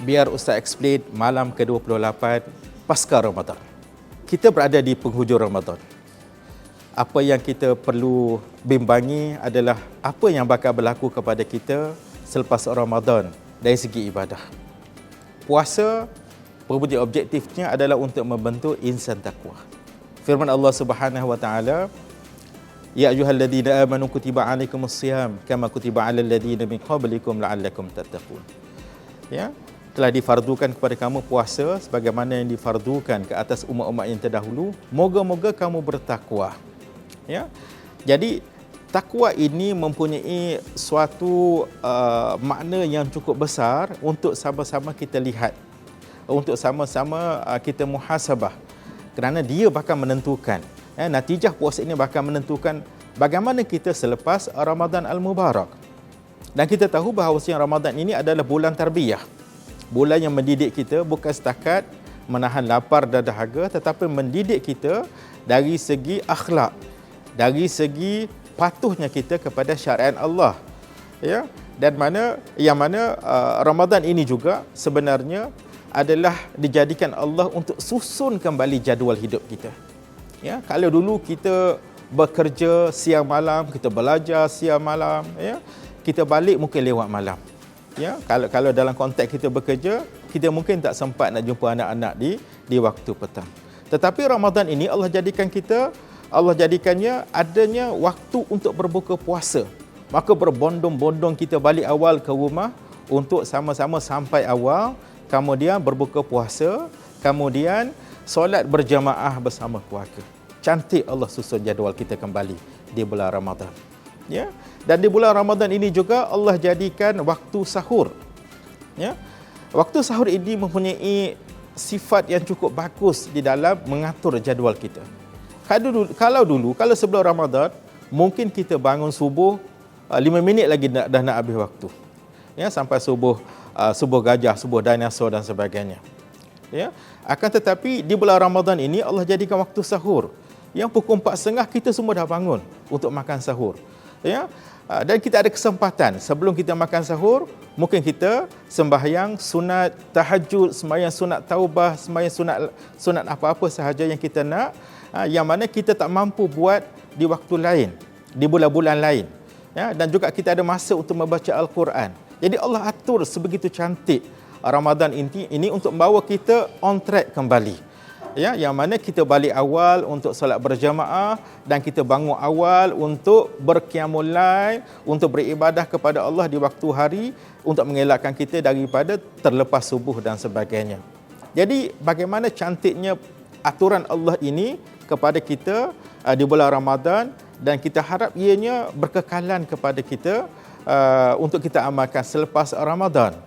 Biar Ustaz explain malam ke-28 pasca Ramadan. Kita berada di penghujung Ramadan. Apa yang kita perlu bimbangi adalah apa yang bakal berlaku kepada kita selepas Ramadan dari segi ibadah. Puasa, perbudi objektifnya adalah untuk membentuk insan takwa. Firman Allah Subhanahu wa taala, "Ya ayyuhalladzina amanu kutiba alaikumus-shiyam kama kutiba alal ladzina min qablikum la'allakum tattaqun." Ya, telah difardukan kepada kamu puasa sebagaimana yang difardukan ke atas umat-umat yang terdahulu. Moga-moga kamu bertakwa. Ya. Jadi takwa ini mempunyai suatu makna yang cukup besar untuk sama-sama kita lihat, untuk sama-sama kita muhasabah, kerana dia bakal menentukan, natijah puasa ini bakal menentukan bagaimana kita selepas Ramadan Al-Mubarak. Dan kita tahu bahawa Ramadan ini adalah bulan tarbiyah, bulan yang mendidik kita bukan setakat menahan lapar dan dahaga, tetapi mendidik kita dari segi akhlak, dari segi patuhnya kita kepada syariat Allah. Ya, dan yang mana Ramadan ini juga sebenarnya adalah dijadikan Allah untuk susun kembali jadual hidup kita. Ya, kalau dulu kita bekerja siang malam, kita belajar siang malam, ya, kita balik mungkin lewat malam. Ya, kalau dalam konteks kita bekerja, kita mungkin tak sempat nak jumpa anak-anak di waktu petang. Tetapi Ramadan ini Allah jadikannya adanya waktu untuk berbuka puasa. Maka berbondong-bondong kita balik awal ke rumah untuk sama-sama sampai awal, kemudian berbuka puasa, kemudian solat berjamaah bersama keluarga. Cantik Allah susun jadual kita kembali di bulan Ramadan. Ya. Dan di bulan Ramadan ini juga Allah jadikan waktu sahur. Ya. Waktu sahur ini mempunyai sifat yang cukup bagus di dalam mengatur jadual kita. Kalau sebelum Ramadan, mungkin kita bangun subuh 5 minit lagi dah nak habis waktu. Ya, sampai subuh gajah, subuh dinosaur dan sebagainya. Ya, akan tetapi di bulan Ramadan ini Allah jadikan waktu sahur. Yang pukul 4.30 kita semua dah bangun untuk makan sahur. Ya, dan kita ada kesempatan sebelum kita makan sahur, mungkin kita sembahyang sunat tahajud, sembahyang sunat taubah, sembahyang sunat apa-apa sahaja yang kita nak, yang mana kita tak mampu buat di waktu lain, di bulan-bulan lain. Ya, dan juga kita ada masa untuk membaca Al-Quran. Jadi Allah atur sebegitu cantik Ramadan ini untuk membawa kita on track kembali. Ya, yang mana kita balik awal untuk solat berjamaah dan kita bangun awal untuk berqiyamul lail, untuk beribadah kepada Allah di waktu hari untuk mengelakkan kita daripada terlepas subuh dan sebagainya. Jadi bagaimana cantiknya aturan Allah ini kepada kita di bulan Ramadan, dan kita harap ianya berkekalan kepada kita untuk kita amalkan selepas Ramadan.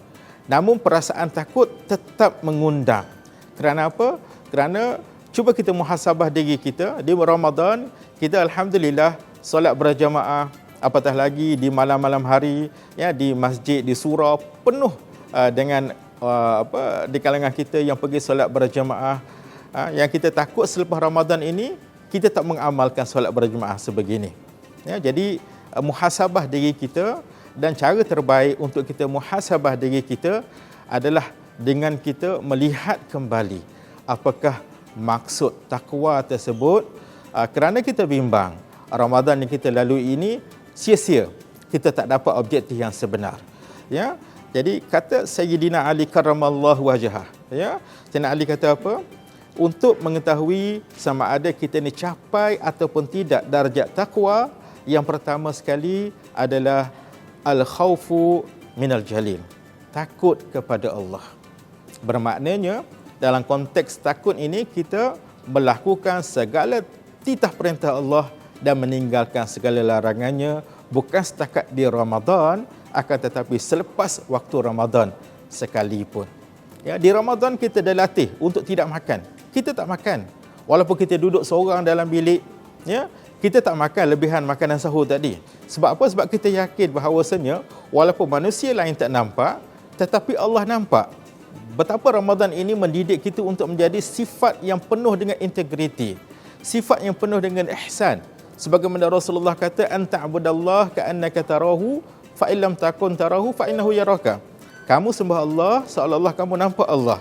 Namun perasaan takut tetap mengundang. Kerana apa? Kerana cuba kita muhasabah diri kita di Ramadan, kita alhamdulillah solat berjamaah, apatah lagi di malam-malam hari, ya, di masjid, di surau penuh dengan di kalangan kita yang pergi solat berjamaah. Yang kita takut selepas Ramadan ini kita tak mengamalkan solat berjemaah sebegini. Ya, jadi muhasabah diri kita, dan cara terbaik untuk kita muhasabah diri kita adalah dengan kita melihat kembali apakah maksud takwa tersebut, kerana kita bimbang Ramadan yang kita lalui ini sia-sia, kita tak dapat objektif yang sebenar. Ya, jadi kata Sayyidina Ali karramallahu wajhah, ya, Sayyidina Ali kata apa? Untuk mengetahui sama ada kita ni capai ataupun tidak darjat takwa, yang pertama sekali adalah al-khawfu minal jalil, takut kepada Allah. Bermaknanya dalam konteks takut ini kita melakukan segala titah perintah Allah dan meninggalkan segala larangannya, bukan setakat di Ramadan, akan tetapi selepas waktu Ramadan sekalipun. Ya, di Ramadan kita dah latih untuk tidak makan. Kita tak makan. Walaupun kita duduk seorang dalam bilik, ya, kita tak makan lebihan makanan sahur tadi. Sebab apa? Sebab kita yakin bahawasanya walaupun manusia lain tak nampak, tetapi Allah nampak. Betapa Ramadan ini mendidik kita untuk menjadi sifat yang penuh dengan integriti, sifat yang penuh dengan ihsan. Sebagaimana Rasulullah kata, "Anta abudallah ka'annaka tarahu, fa illam takun tarahu fa innahu yaraka." Kamu sembah Allah seolah-olah kamu nampak Allah.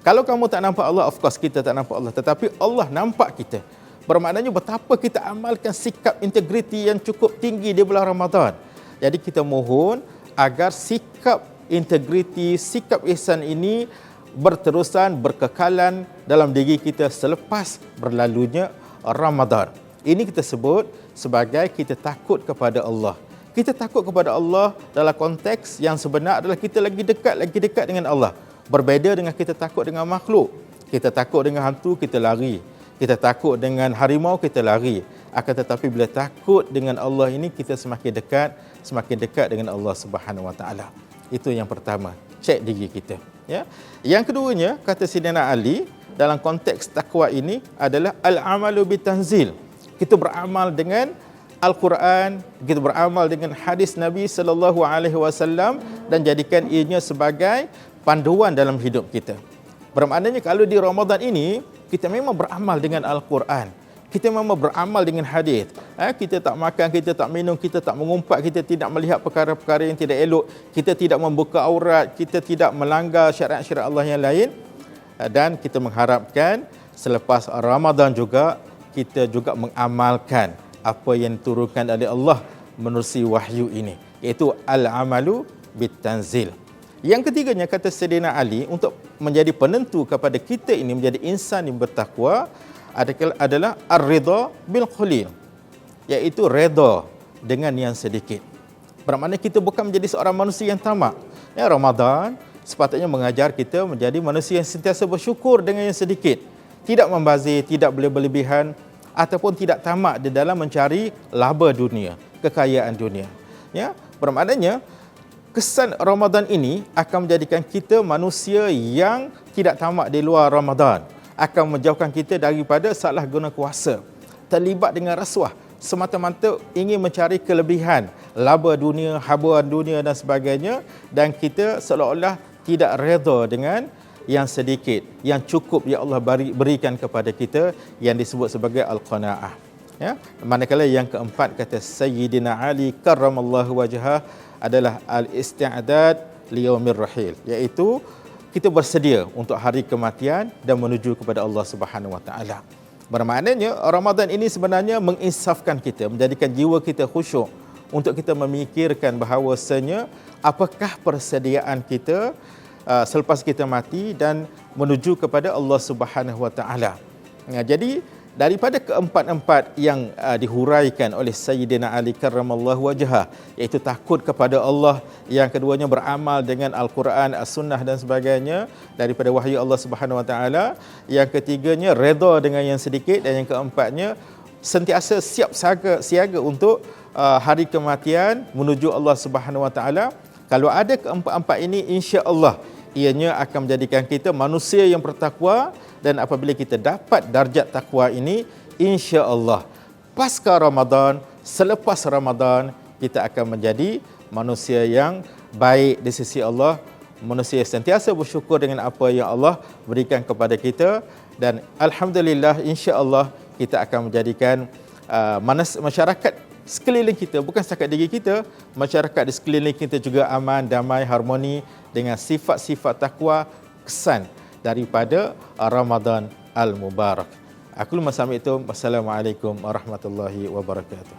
Kalau kamu tak nampak Allah, of course kita tak nampak Allah. Tetapi Allah nampak kita. Bermaknanya betapa kita amalkan sikap integriti yang cukup tinggi di bulan Ramadan. Jadi kita mohon agar sikap integriti, sikap ihsan ini berterusan, berkekalan dalam diri kita selepas berlalunya Ramadan. Ini kita sebut sebagai kita takut kepada Allah. Kita takut kepada Allah dalam konteks yang sebenar adalah kita lagi dekat dengan Allah. Berbeza dengan kita takut dengan makhluk. Kita takut dengan hantu, kita lari. Kita takut dengan harimau, kita lari. Akan tetapi bila takut dengan Allah ini, kita semakin dekat dengan Allah Subhanahu Wa Taala. Itu yang pertama, cek diri kita. Ya. Yang keduanya, kata Sayyidina Ali, dalam konteks takwa ini adalah al-amalu bitanzil. Kita beramal dengan Al-Quran, kita beramal dengan hadis Nabi sallallahu alaihi wasallam dan jadikan ianya sebagai panduan dalam hidup kita. Bermaknanya kalau di Ramadan ini kita memang beramal dengan Al-Quran, kita memang beramal dengan hadis. Kita tak makan, kita tak minum, kita tak mengumpat, kita tidak melihat perkara-perkara yang tidak elok, kita tidak membuka aurat, kita tidak melanggar syariat-syariat Allah yang lain. Dan kita mengharapkan selepas Ramadan juga kita juga mengamalkan apa yang diturunkan oleh Allah menerusi wahyu ini, iaitu al-amalu bitanzil. Yang ketiganya, kata Sayyidina Ali, untuk menjadi penentu kepada kita ini menjadi insan yang bertakwa adalah ar-ridha bil qalil, iaitu redha dengan yang sedikit. Bermakna kita bukan menjadi seorang manusia yang tamak. Ya, Ramadan sepatutnya mengajar kita menjadi manusia yang sentiasa bersyukur dengan yang sedikit, tidak membazir, tidak berlebihan ataupun tidak tamak di dalam mencari laba dunia, kekayaan dunia. Ya, bermaknanya kesan Ramadan ini akan menjadikan kita manusia yang tidak tamak di luar Ramadan, akan menjauhkan kita daripada salah guna kuasa, terlibat dengan rasuah, semata-mata ingin mencari kelebihan, laba dunia, habuan dunia dan sebagainya, dan kita seolah-olah tidak redha dengan yang sedikit, yang cukup yang Allah berikan kepada kita, yang disebut sebagai al-qanaah. Ya, manakala yang keempat, kata Sayyidina Ali karramallahu wajhah, adalah al-isti'dad liyaumir rahil, iaitu kita bersedia untuk hari kematian dan menuju kepada Allah Subhanahu Wa Taala. Bermaknanya Ramadan ini sebenarnya menginsafkan kita, menjadikan jiwa kita khusyuk untuk kita memikirkan bahawasanya apakah persediaan kita selepas kita mati dan menuju kepada Allah Subhanahu Wa Taala. Jadi daripada keempat-empat yang dihuraikan oleh Sayyidina Ali karramallahu wajhah, iaitu takut kepada Allah, yang keduanya beramal dengan Al-Quran, As-Sunnah dan sebagainya daripada wahyu Allah Subhanahu Wa Taala, yang ketiganya redha dengan yang sedikit, dan yang keempatnya sentiasa siap siaga untuk hari kematian menuju Allah Subhanahu Wa Taala. Kalau ada keempat-empat ini, insya-Allah ianya akan menjadikan kita manusia yang bertakwa. Dan apabila kita dapat darjat takwa ini, insya-Allah pasca Ramadan, selepas Ramadan, kita akan menjadi manusia yang baik di sisi Allah, manusia yang sentiasa bersyukur dengan apa yang Allah berikan kepada kita, dan alhamdulillah insya-Allah kita akan menjadikan masyarakat sekeliling kita, bukan setakat diri kita, masyarakat di sekeliling kita juga aman, damai, harmoni dengan sifat-sifat takwa, kesan daripada Ramadan Al-Mubarak. Aku Mas Hamid itu. Wassalamualaikum warahmatullahi wabarakatuh.